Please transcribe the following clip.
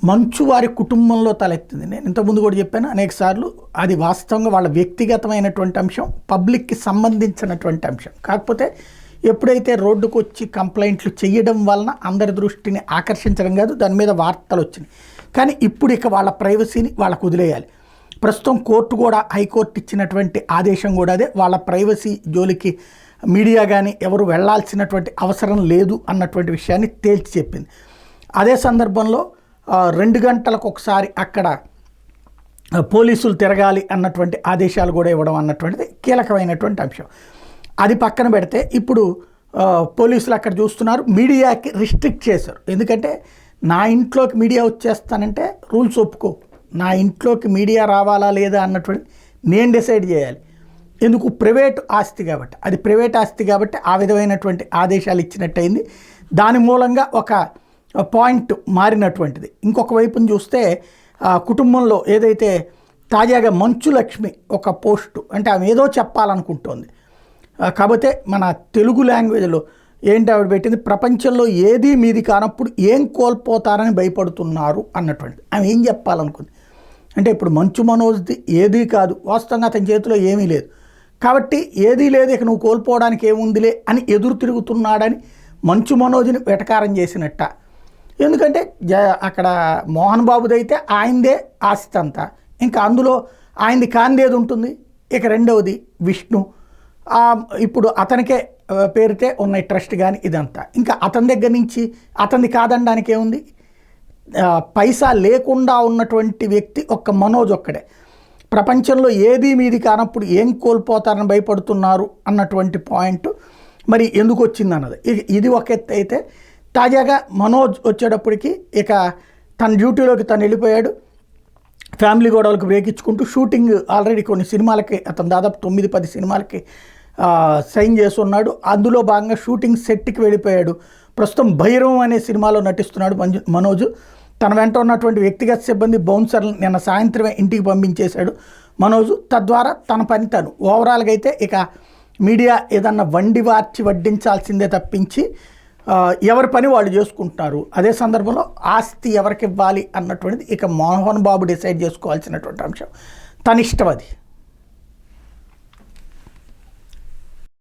మంచు వారి కుటుంబంలో తలెత్తింది. నేను ఇంతకుముందు కూడా చెప్పాను అనేక సార్లు, అది వాస్తవంగా వాళ్ళ వ్యక్తిగతమైనటువంటి అంశం, పబ్లిక్కి సంబంధించినటువంటి అంశం. కాకపోతే ఎప్పుడైతే రోడ్డుకు వచ్చి కంప్లైంట్లు చేయడం వలన అందరి దృష్టిని ఆకర్షించడం కాదు, దాని మీద వార్తలు వచ్చినాయి. కానీ ఇప్పుడు ఇక వాళ్ళ ప్రైవసీని వాళ్ళకు వదిలేయాలి. ప్రస్తుతం కోర్టు కూడా, హైకోర్టు ఇచ్చినటువంటి ఆదేశం కూడా అదే, వాళ్ళ ప్రైవసీ జోలికి మీడియా కానీ ఎవరు వెళ్లాల్సినటువంటి అవసరం లేదు అన్నటువంటి విషయాన్ని తేల్చి చెప్పింది. అదే సందర్భంలో 2 గంటలకు ఒకసారి అక్కడ పోలీసులు తిరగాలి అన్నటువంటి ఆదేశాలు కూడా ఇవ్వడం అన్నటువంటిది కీలకమైనటువంటి అంశం. అది పక్కన పెడితే ఇప్పుడు పోలీసులు అక్కడ చూస్తున్నారు, మీడియాకి రిస్ట్రిక్ట్ చేశారు. ఎందుకంటే నా ఇంట్లోకి మీడియా వచ్చేస్తానంటే రూల్స్ ఒప్పుకో, నా ఇంట్లోకి మీడియా రావాలా లేదా అన్నటువంటి నేను డిసైడ్ చేయాలి. ఎందుకు? ప్రైవేట్ ఆస్తి కాబట్టి, అది ప్రైవేట్ ఆస్తి కాబట్టి ఆ విధమైనటువంటి ఆదేశాలు ఇచ్చినట్టయింది. దాని మూలంగా ఒక పాయింట్ మారినటువంటిది. ఇంకొక వైపును చూస్తే కుటుంబంలో ఏదైతే తాజాగా మంచు లక్ష్మి ఒక పోస్టు, అంటే ఆమె ఏదో చెప్పాలనుకుంటోంది. కాకపోతే మన తెలుగు లాంగ్వేజ్లో ఏంటి ఆవిడ పెట్టింది, ప్రపంచంలో ఏదీ మీది కానప్పుడు ఏం కోల్పోతారని భయపడుతున్నారు అన్నటువంటిది. ఆమె ఏం చెప్పాలనుకుంది అంటే, ఇప్పుడు మంచు మనోజ్ది ఏదీ కాదు, వాస్తవంగా అతని చేతిలో ఏమీ లేదు కాబట్టి ఏదీ లేదు, ఇక నువ్వు కోల్పోవడానికి ఏముందిలే అని ఎదురు తిరుగుతున్నాడని మంచు మనోజ్ని వెటకారం చేసినట్ట. ఎందుకంటే అక్కడ మోహన్ బాబుదైతే ఆయనదే ఆస్తి అంతా, ఇంకా అందులో ఆయనది కాందేది ఉంటుంది. ఇక రెండవది విష్ణు, ఇప్పుడు అతనికే పేరుతే ఉన్న ట్రస్ట్ కానీ ఇదంతా, ఇంకా అతని దగ్గర నుంచి అతన్ని కాదనడానికి ఏముంది? పైసా లేకుండా ఉన్నటువంటి వ్యక్తి ఒక్క మనోజ్ ఒక్కడే. ప్రపంచంలో ఏదీ మీది కానప్పుడు ఏం కోల్పోతారని భయపడుతున్నారు అన్నటువంటి పాయింట్ మరి ఎందుకు వచ్చింది అన్నది. ఇది ఒక ఎత్తు అయితే, తాజాగా మనోజ్ వచ్చేటప్పటికి ఇక తన డ్యూటీలోకి తను వెళ్ళిపోయాడు. ఫ్యామిలీ గొడవలకు బ్రేక్ ఇచ్చుకుంటూ షూటింగ్ ఆల్రెడీ కొన్ని సినిమాలకి అతను దాదాపు 9-10 సినిమాలకి సైన్ చేసి ఉన్నాడు. అందులో భాగంగా షూటింగ్ సెట్కి వెళ్ళిపోయాడు. ప్రస్తుతం భైరవం అనే సినిమాలో నటిస్తున్నాడు మనోజ్. తన వెంట ఉన్నటువంటి వ్యక్తిగత సిబ్బంది బౌన్సర్లు నిన్న సాయంత్రమే ఇంటికి పంపించేశాడు మనోజ్. తద్వారా తన పని తను ఓవరాల్గా అయితే ఇక మీడియా ఏదన్నా వార్చి వడ్డించాల్సిందే తప్పించి ఎవరి పని వాళ్ళు చేసుకుంటున్నారు. అదే సందర్భంలో ఆస్తి ఎవరికి ఇవ్వాలి అన్నటువంటిది ఇక మోహన్ బాబు డిసైడ్ చేసుకోవాల్సినటువంటి అంశం. తన ఇష్టం అది.